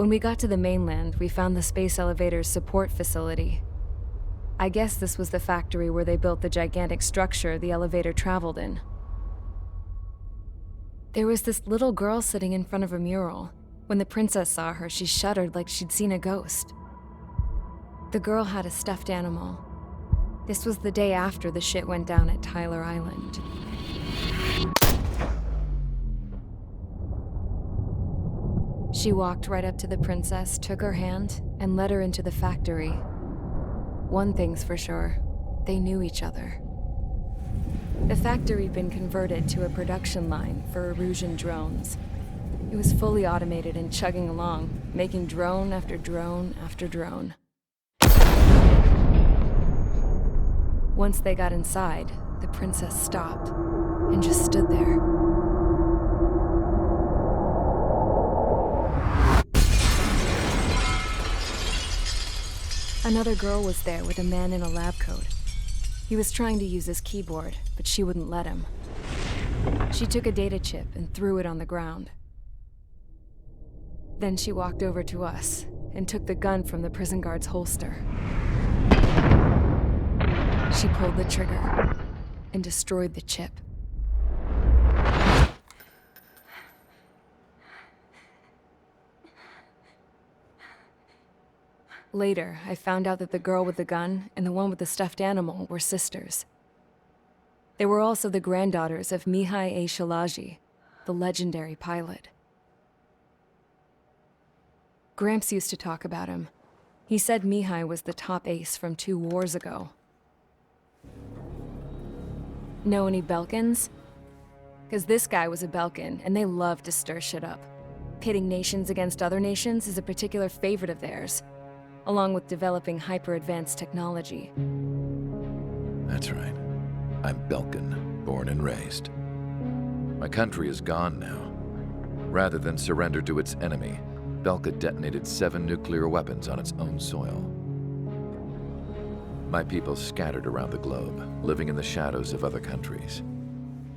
When we got to the mainland, we found the space elevator's support facility. I guess this was the factory where they built the gigantic structure the elevator traveled in. There was this little girl sitting in front of a mural. When the princess saw her, she shuddered like she'd seen a ghost. The girl had a stuffed animal. This was the day after the shit went down at Tyler Island. She walked right up to the princess, took her hand, and led her into the factory. One thing's for sure, they knew each other. The factory'd been converted to a production line for Erusian drones. It was fully automated and chugging along, making drone after drone after drone. Once they got inside, the princess stopped and just stood there. Another girl was there with a man in a lab coat. He was trying to use his keyboard, but she wouldn't let him. She took a data chip and threw it on the ground. Then she walked over to us and took the gun from the prison guard's holster. She pulled the trigger and destroyed the chip. Later, I found out that the girl with the gun and the one with the stuffed animal were sisters. They were also the granddaughters of Mihai A. Shalaji, the legendary pilot. Gramps used to talk about him. He said Mihai was the top ace from 2 wars ago. Know any Belkans? Because this guy was a Belkan, and they love to stir shit up. Pitting nations against other nations is a particular favorite of theirs, along with developing hyper-advanced technology. That's right. I'm Belkan, born and raised. My country is gone now. Rather than surrender to its enemy, Belka detonated 7 nuclear weapons on its own soil. My people scattered around the globe, living in the shadows of other countries.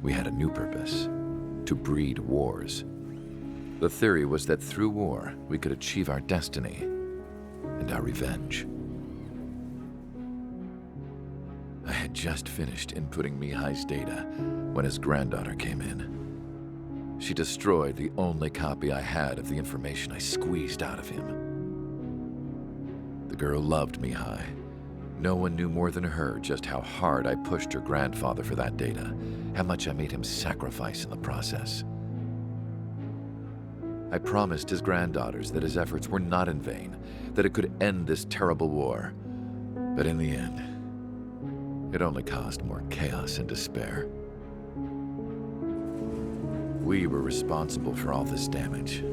We had a new purpose: to breed wars. The theory was that through war, we could achieve our destiny and our revenge. I had just finished inputting Mihai's data when his granddaughter came in. She destroyed the only copy I had of the information I squeezed out of him. The girl loved Mihai. No one knew more than her just how hard I pushed her grandfather for that data, how much I made him sacrifice in the process. I promised his granddaughters that his efforts were not in vain, that it could end this terrible war. But in the end, it only caused more chaos and despair. We were responsible for all this damage,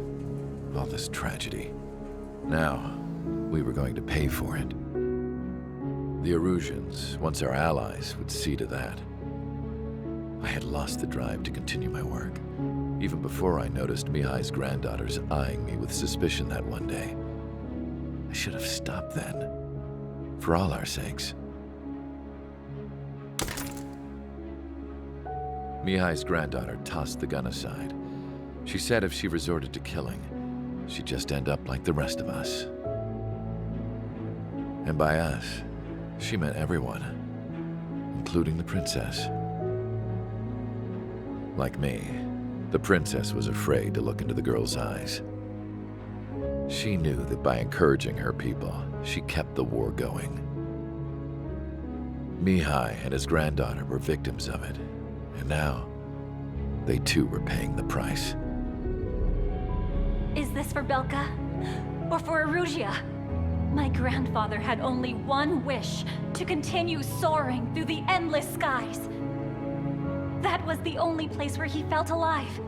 all this tragedy. Now, we were going to pay for it. The Erusians, once our allies, would see to that. I had lost the drive to continue my work, even before I noticed Mihai's granddaughters eyeing me with suspicion that one day. I should have stopped then, for all our sakes. Mihai's granddaughter tossed the gun aside. She said if she resorted to killing, she'd just end up like the rest of us. And by us, she meant everyone, including the princess. Like me, the princess was afraid to look into the girl's eyes. She knew that by encouraging her people, she kept the war going. Mihai and his granddaughter were victims of it, and now, they too were paying the price. Is this for Belka? Or for Erusia? My grandfather had only one wish: to continue soaring through the endless skies. That was the only place where he felt alive.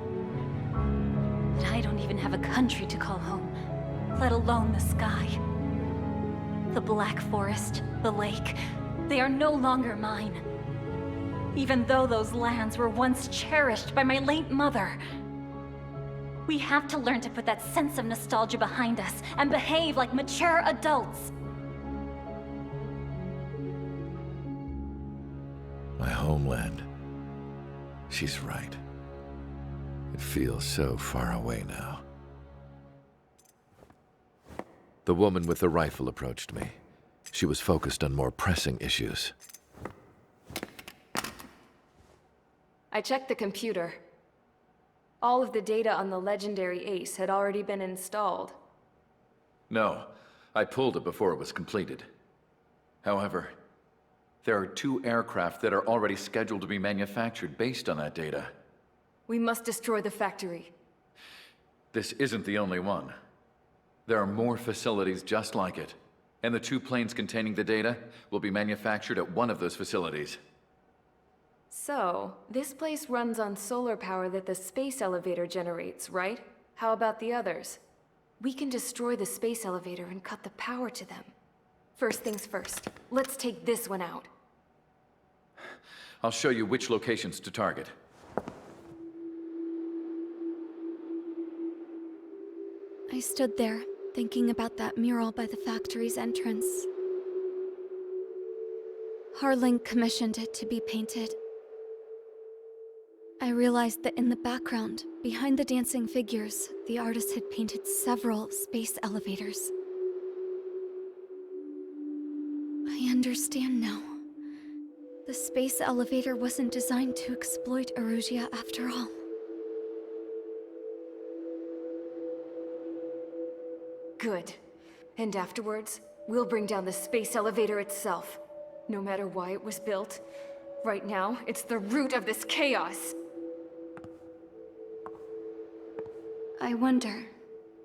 But I don't even have a country to call home, let alone the sky. The Black Forest, the lake, they are no longer mine. Even though those lands were once cherished by my late mother. We have to learn to put that sense of nostalgia behind us and behave like mature adults. My homeland. She's right. It feels so far away now. The woman with the rifle approached me. She was focused on more pressing issues. I checked the computer. All of the data on the legendary ace had already been installed. No, I pulled it before it was completed. However, there are 2 aircraft that are already scheduled to be manufactured based on that data. We must destroy the factory. This isn't the only one. There are more facilities just like it, and the 2 planes containing the data will be manufactured at one of those facilities. So, this place runs on solar power that the space elevator generates, right? How about the others? We can destroy the space elevator and cut the power to them. First things first, let's take this one out. I'll show you which locations to target. I stood there, thinking about that mural by the factory's entrance. Harling commissioned it to be painted. I realized that in the background, behind the dancing figures, the artist had painted several space elevators. I understand now. The space elevator wasn't designed to exploit Erusia after all. Good. And afterwards, we'll bring down the space elevator itself. No matter why it was built, right now, it's the root of this chaos. I wonder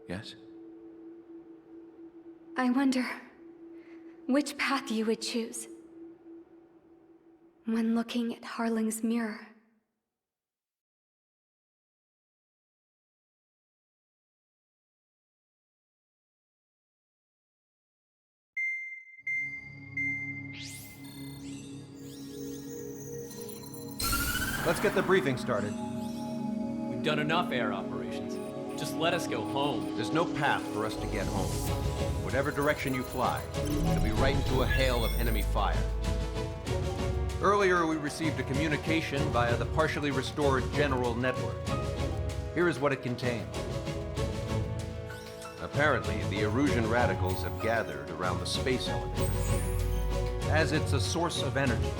Yes? which path you would choose when looking at Harling's mirror. Let's get the briefing started. We've done enough air operations. Just let us go home. There's no path for us to get home. Whatever direction you fly, it'll be right into a hail of enemy fire. Earlier, we received a communication via the partially restored general network. Here is what it contained. Apparently, the Erusian radicals have gathered around the space elevator, as it's a source of energy.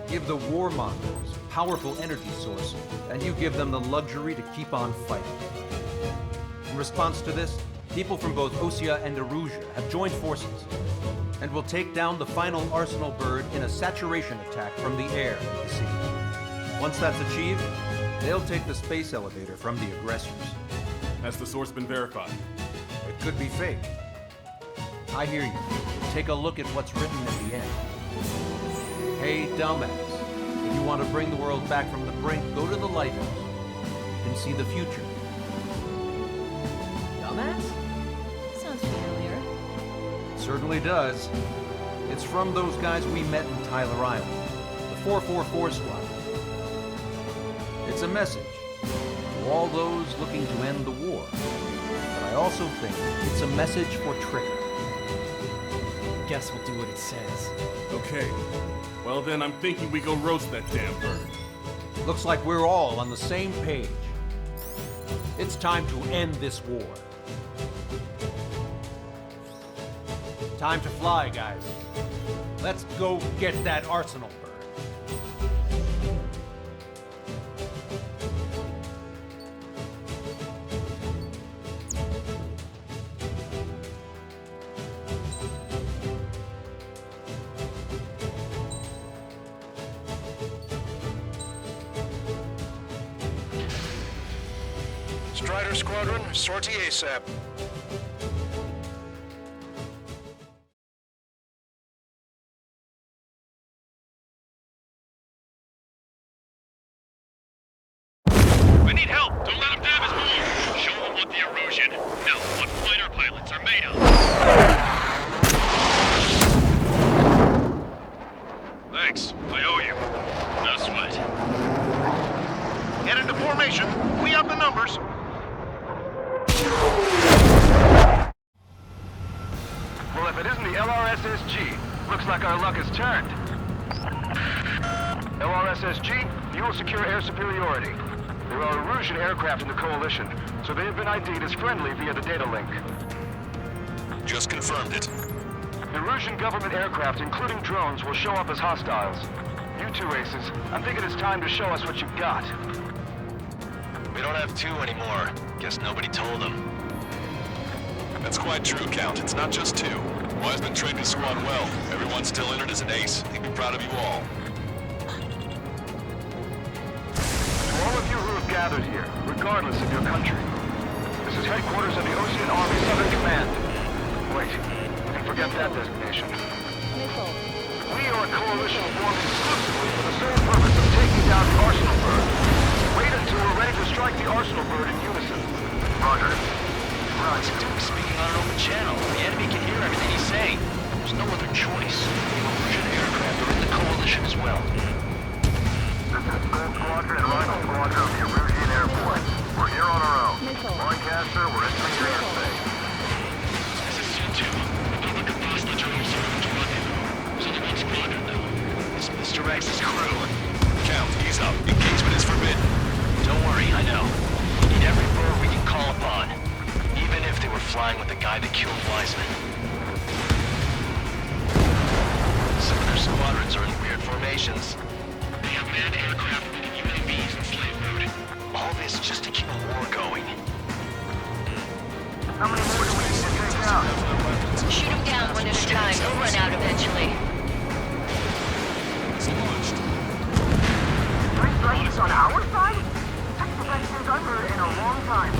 Give the warmongers a powerful energy source, and you give them the luxury to keep on fighting. In response to this, people from both Osea and Erusia have joined forces, and will take down the final Arsenal bird in a saturation attack from the air to the sea. Once that's achieved, they'll take the space elevator from the aggressors. Has the source been verified? It could be fake. I hear you. Take a look at what's written at the end. Hey, dumbass. If you want to bring the world back from the brink, go to the Lighthouse. You can see the future. Dumbass? Sounds familiar. It certainly does. It's from those guys we met in Tyler Island. The 444 squad. It's a message to all those looking to end the war. But I also think it's a message for Trigger. Guess we'll do what it says. Okay. Well then, I'm thinking we go roast that damn bird. Looks like we're all on the same page. It's time to end this war. Time to fly, guys. Let's go get that Arsenal bird. Strider Squadron, sortie ASAP. We need help! Don't let them damage more! Show them what the Erusian, no, what fighter pilots are made of! Thanks, I owe you. No sweat. Get into formation. We up the numbers. Well, if it isn't the LRSSG, looks like our luck has turned. LRSSG, you will secure air superiority. There are Erusian aircraft in the Coalition, so they have been ID'd as friendly via the data link. Just confirmed it. The Erusian government aircraft, including drones, will show up as hostiles. You two aces, I'm thinking it's time to show us what you've got. We don't have two anymore. Guess nobody told them. That's quite true, Count. It's not just two. Wiseman trained his squad well. Everyone's still entered as an ace. He'd be proud of you all. To all of you who have gathered here, regardless of your country, this is headquarters of the Ocean Army Southern Command. Wait, you can forget that designation. We are a coalition formed exclusively for the sole purpose of taking down the Arsenal Bird. Wait until we're ready to strike the Arsenal Bird in unison. Roger. What's he doing speaking on an open channel? The enemy can hear everything he's saying. There's no other choice. The Erusian aircraft are in the coalition as well. This is Gold Squadron and Rhino Squadron of the Erusian Air Force. We're here on our own. Lancaster, we're entering your airspace. This is C2. Republic of Bosnia Germany to run in. There's only one squadron, though. It's Mr. X's crew. Count, ease up. Engagement is forbidden. Don't worry, I know. We need every bird we can call upon. Even if they were flying with the guy that killed Wiseman. Some of their squadrons are in weird formations. They have manned aircraft moving UAVs and slave mode. All this just to keep a war going. How many more do we need to take out? Shoot them down one at a time. They'll run out eventually. Three strikes on our side? That's the best news I've heard in a long time.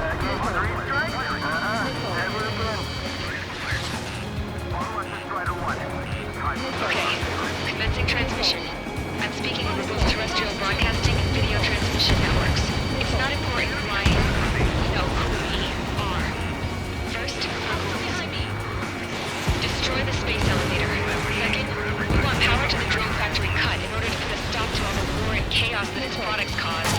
Again, three strikes? Never again. Follow us to Strider 1. Okay, commencing transmission. I'm speaking over both terrestrial broadcasting and video transmission networks. It's not important who I am. You know who we are. First, destroy the space elevator. Second, we want power to the drone factory cut in order to put a stop to all the war and chaos that its products cause.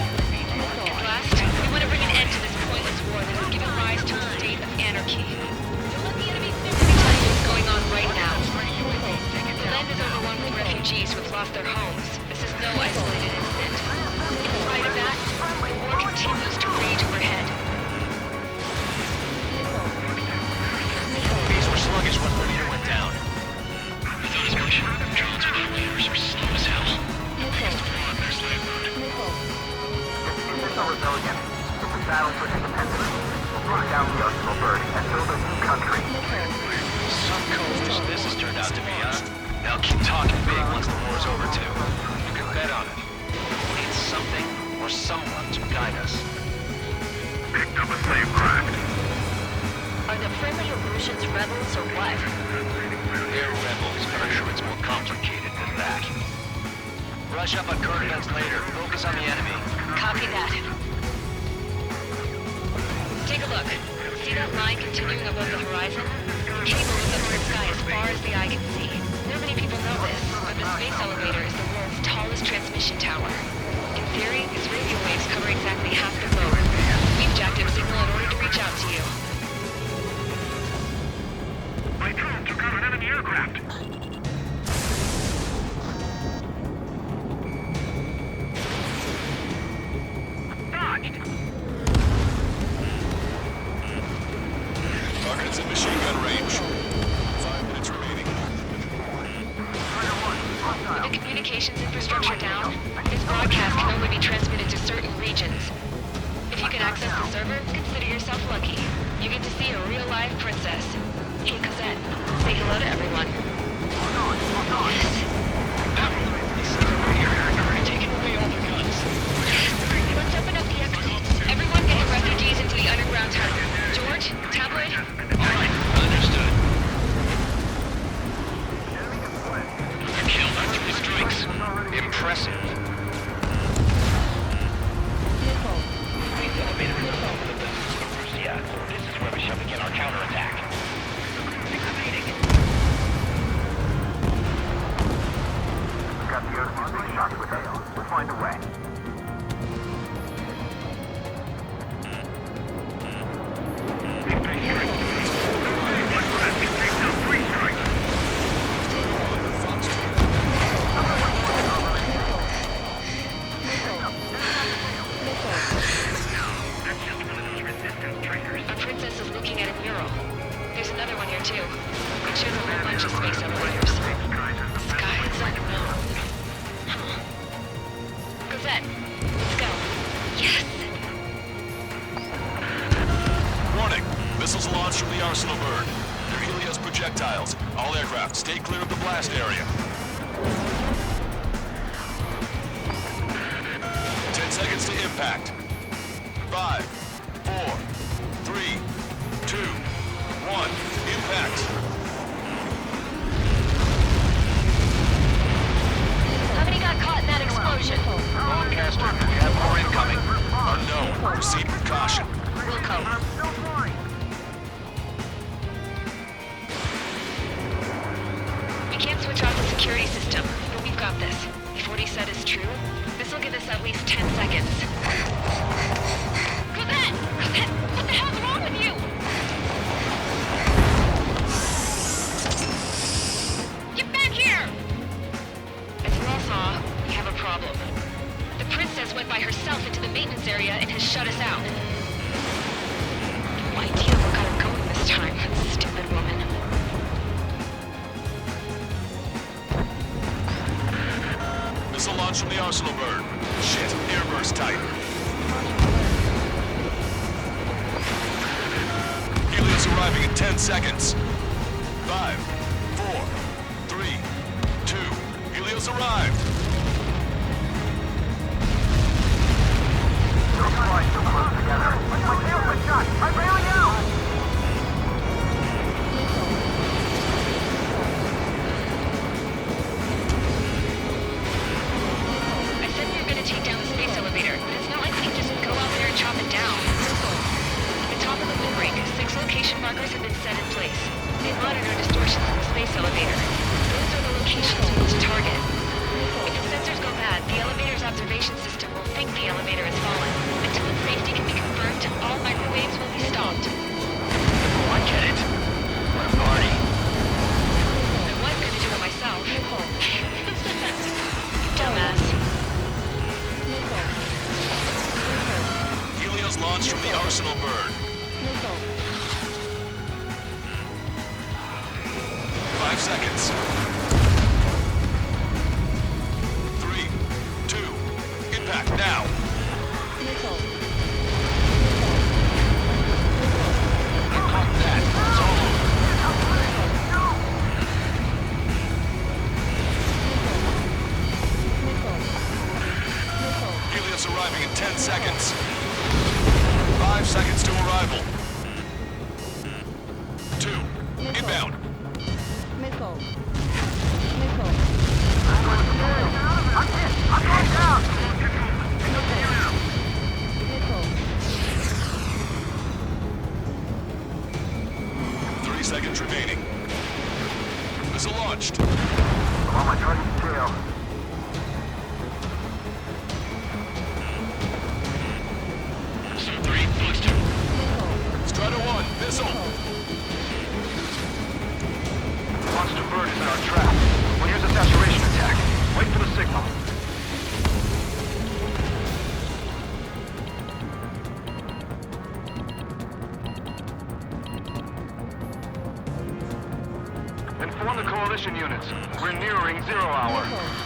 And last, we want to bring an end to this pointless war that has given rise to a state of anarchy. Let me tell you what's going on right now. The land is overrun with refugees who have lost their homes. This is no isolated incident. In spite of that, the war continues to rage overhead. These were sluggish when the leader went down. I thought as much. Drones without leaders are slow as hell. Used to fly on their slave mode. This is a rebellion. If we battle for independence, we'll bring down the Arsenal Bird and build a new country. Some coast this has turned out to be, huh? Now keep talking big once the war's over, too. You can bet on it. We need something or someone to guide us. Picked up a slave craft. Are the friendly Erusians rebels or what? They're rebels, but I'm sure it's more complicated than that. Brush up on coordinates later. Focus on the enemy. Copy that. Take a look. See that line continuing above the horizon? The cable is up in the sky as far as the eye can see. Not many people know this, but the space elevator is the world's tallest transmission tower. In theory, its radio waves cover exactly half the globe. We've jacked its signal in order to reach out to you. My drone took out an enemy aircraft. Dodged! Target's in machine gun range. 5 minutes remaining. With the communications infrastructure down, this broadcast can only be transmitted to certain regions. If you can access the server, consider yourself lucky. You get to see a real-life princess. Hey, Cosette, say hello to everyone. Yes. Taking away all the guns. Let's open up the exits. Everyone get the refugees into the underground tunnel. George, tabloid? Alright, understood. A kill after 3 strikes. Impressive. Please elevator is above the business of Russia. This is where we shall begin our counterattack. Succeeding. We've got the OC-6 shots with hail. We'll find a way. A princess is looking at a mural. There's another one blast area. 10 seconds to impact. 5, 4, 3, 2, 1. Impact. How many got caught in that explosion? Lancaster, we have more incoming. Unknown. Proceed with caution. Wilco. We can't switch off the security system, but we've got this. If what he said is true, this will give us at least 10 seconds. Cosette! Cosette! What the hell's wrong with you? Get back here! As you all saw, we have a problem. The princess went by herself into the maintenance area and has shut us out. No idea what got her going this time. Stupid woman. Missile launch from the Arsenal bird. Shit, airburst type. Helios arriving in 10 seconds. 5, 4, 3, 2. Helios arrived. I'm bailing out! I said we were gonna take down the space elevator, but it's not like we can just go out there and chop it down. At the top of the wind break, 6 location markers have been set in place. They monitor distortions in the space elevator. Those are the locations we need to target. If the sensors go bad, the elevator's observation system will think the elevator has fallen. Until its safety can be confirmed, all microwaves will be stopped. I get it. What a party. I was gonna do it myself. Dumbass. Helios launched from the Arsenal bird. 5 seconds. 3, 2, impact now. That. It's all over. Helios arriving in 10 seconds. 5 seconds to arrival. 2, inbound. I'm going down! 3 seconds remaining. Missile launched. I'm on my target's tail. Missile 3, booster. Strider 1, missile. Monster bird is in our trap. We'll use a saturation attack. Wait for the signal. Inform the coalition units. We're nearing 0 hour.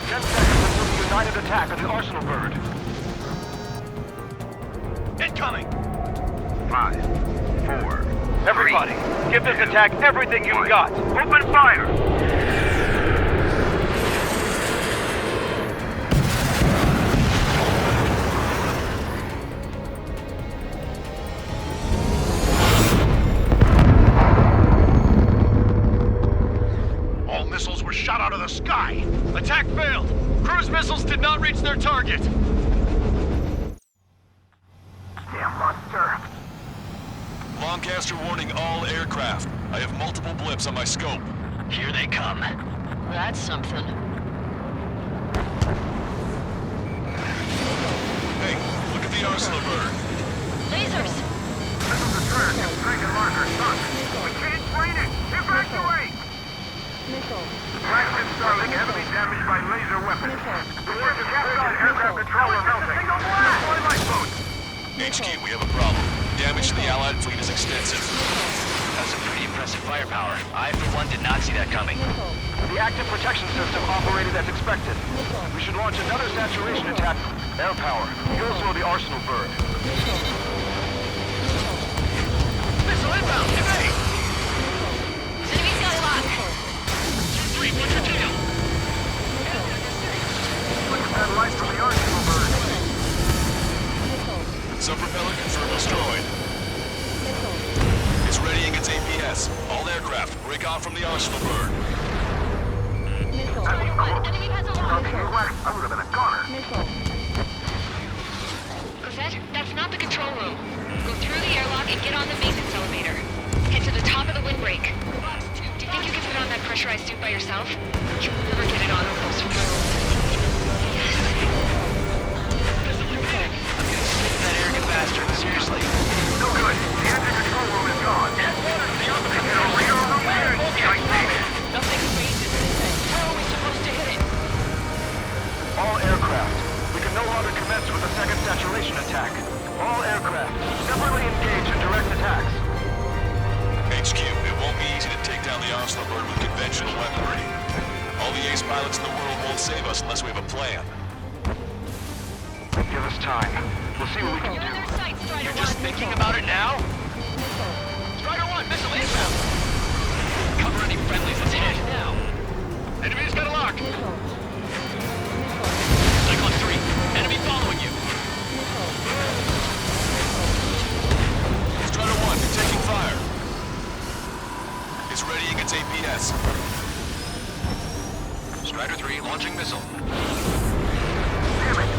10 seconds until the united attack of the Arsenal bird. Incoming. 5, 4. Everybody, give this attack everything you've got. Open fire! All missiles were shot out of the sky. Attack failed. Cruise missiles did not reach their target. Damn monster. Lancaster warning all aircraft. I have multiple blips on my scope. Here they come. That's something. Hey, look at the Arsenal bird. Lasers! This is the track. Dragon marker, son. We can't train it. Evacuate! Flagship Starlink heavily damaged by laser weapons. The worst is on aircraft control are melting. Deploy lifeboats. HQ, we have a problem. Damage to the Allied fleet is extensive. That's some pretty impressive firepower. I, for one, did not see that coming. The active protection system operated as expected. We should launch another saturation attack. Air power. You'll slow the Arsenal bird. Missile inbound! Evade! Enemy lock! 2-3, what's your deal? inbound from the arsenal bird. Strider 1, enemy has a lock. I would have been a goner. Cosette, that's not the control room. Go through the airlock and get on the maintenance elevator. Head to the top of the windbreak. Do you think you can put on that pressurized suit by yourself? You'll never get it on with those frills. Yes. I'm gonna sleep in that arrogant bastard, seriously. No good. The engine control room is gone. Nothing phases this thing. How are we supposed to hit it? All aircraft. We can no longer commence with a second saturation attack. All aircraft, separately engage in direct attacks. HQ, it won't be easy to take down the arsenal bird with conventional weaponry. All the ace pilots in the world won't save us unless we have a plan. Give us time. We'll see what we can You're do. in sight, Strider You're 1. just thinking about it now? Strider 1, missile inbound! Cover any friendlies, let's hit now! Enemy's got a lock! Cyclone 3, enemy following you! Strider 1, you're taking fire. It's readying its APS. Strider 3, launching missile. Damn it.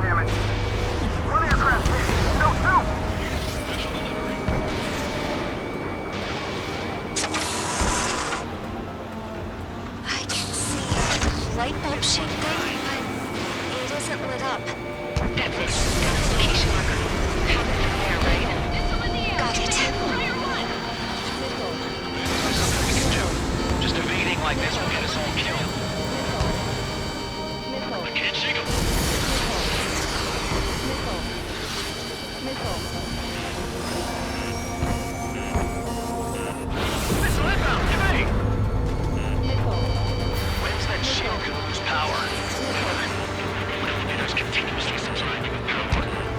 Damn it. One aircraft hit. No, two. I can see a light bulb shaped thing, but it isn't lit up. That's it. Got its location marker. Coming from there, right? Missile in the air. Got it. Strider 1. There's something we can do. Just evading like this will get us all killed. I can't shake him. Missile inbound, evade! When's that shield gonna lose power? Elevators continuously supplying you with power.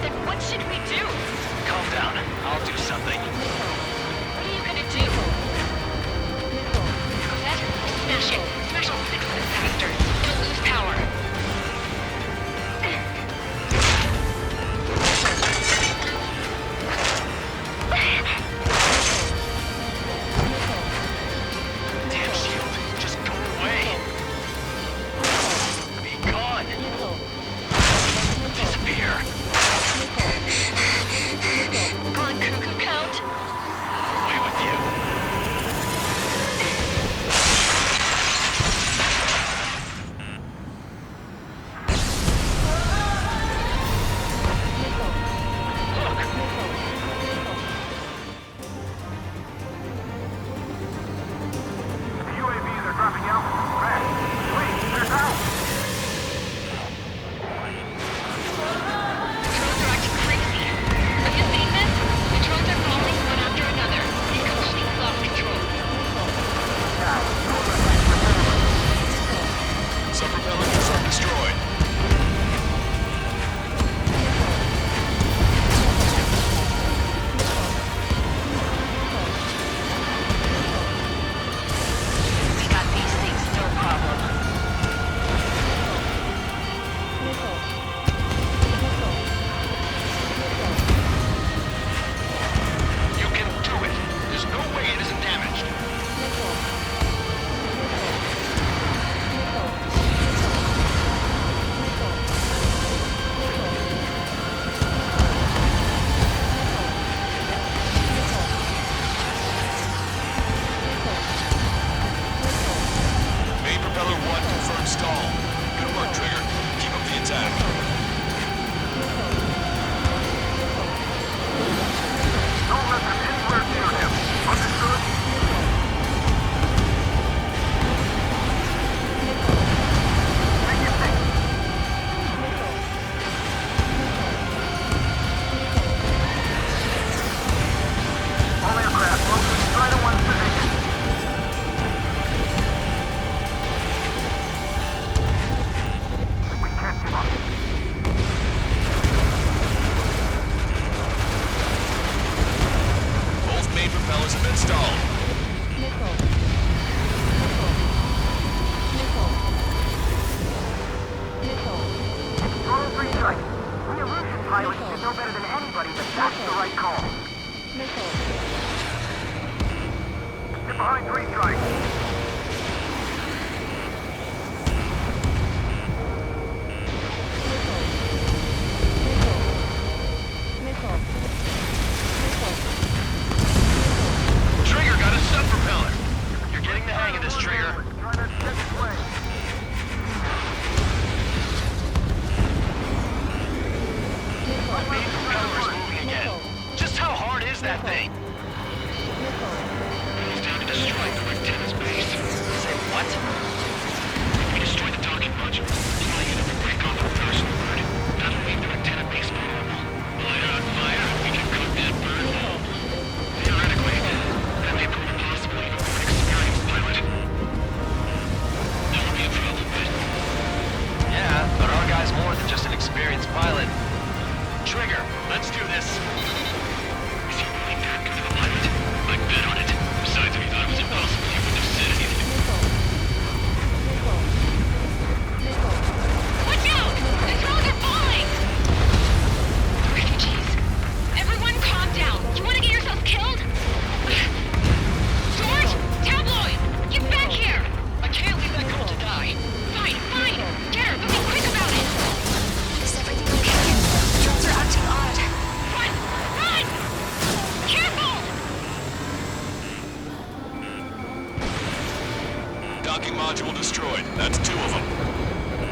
destroyed. That's 2 of them.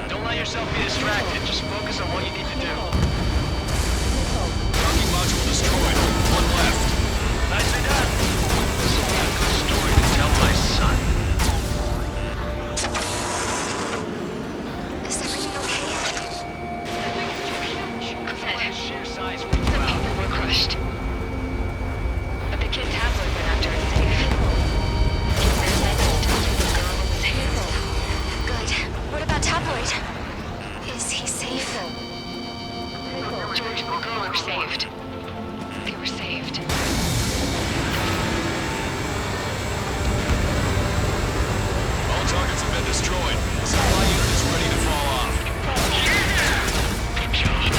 Don't let yourself be distracted. Just focus on what you need to do. Docking module destroyed. 1 left. Nicely done. This will be a good story to tell my son. Is everything okay? Sheer size Some people were crushed. But the kid tabloid went after his safe. Their message tells me the girl was his. Good. What about Tabloid? Is he safe? George and the girl were saved. They were saved. All targets have been destroyed. The supply unit is ready to fall off. Good job.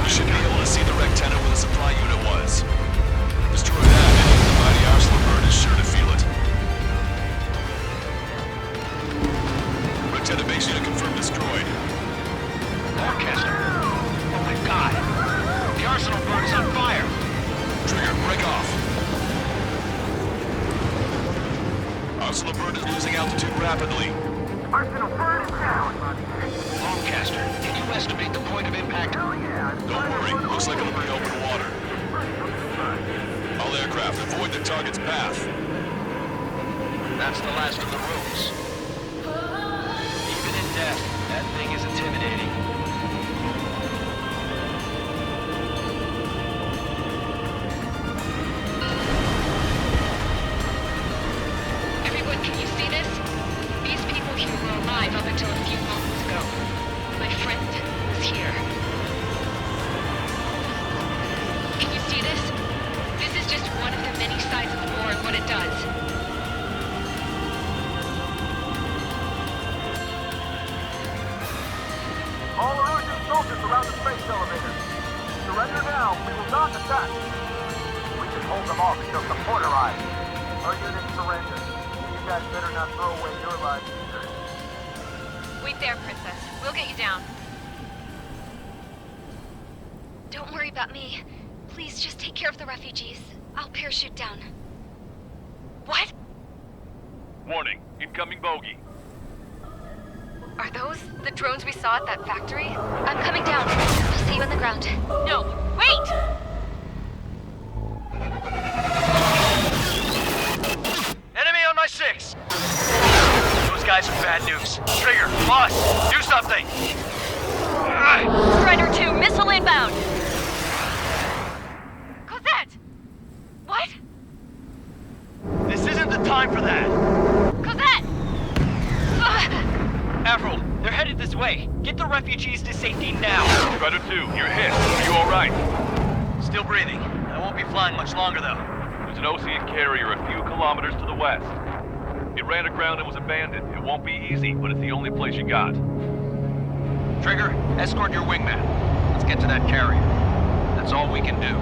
You should be able to see the rectangle where the supply unit was. Destroy that, and the mighty Arsenal bird is sure to feel it. Rectangle base unit confirmed destroyed. Orchestra. Oh my god. The Arsenal bird is on fire. Trigger, break off. Arsenal bird is losing altitude rapidly. Arsenal bird is down. Longcaster, can you estimate the point of impact? Don't worry, looks like it'll be open water. All aircraft, avoid the target's path. That's the last of the rooms. Even in death, that thing is intimidating. Everyone, can you see this? These people here were alive up until a few moments ago. My friend was here. Can you see this? This is just one of the many sides of war and what it does. All Erusian soldiers around the space elevator. Surrender now. We will not attack. We can hold them off until support arrives. Our unit surrender. You guys better not throw away your lives either. Wait there, Princess. We'll get you down. Don't worry about me. Please just take care of the refugees. I'll parachute down. What? Warning, incoming bogey. Are those the drones we saw at that factory? I'm coming down. I'll see you on the ground. No, wait! Enemy on my 6! Those guys are bad news. Trigger, boss, do something! Strider 2, missile inbound! Cosette! What? This isn't the time for that! Cosette! Avril, they're headed this way. Get the refugees to safety now. Strider 2, you're hit. Are you alright? Still breathing. I won't be flying much longer, though. There's an Ocean carrier a few kilometers to the west. It ran aground and was abandoned. It won't be easy, but it's the only place you got. Trigger, escort your wingman. Let's get to that carrier. That's all we can do.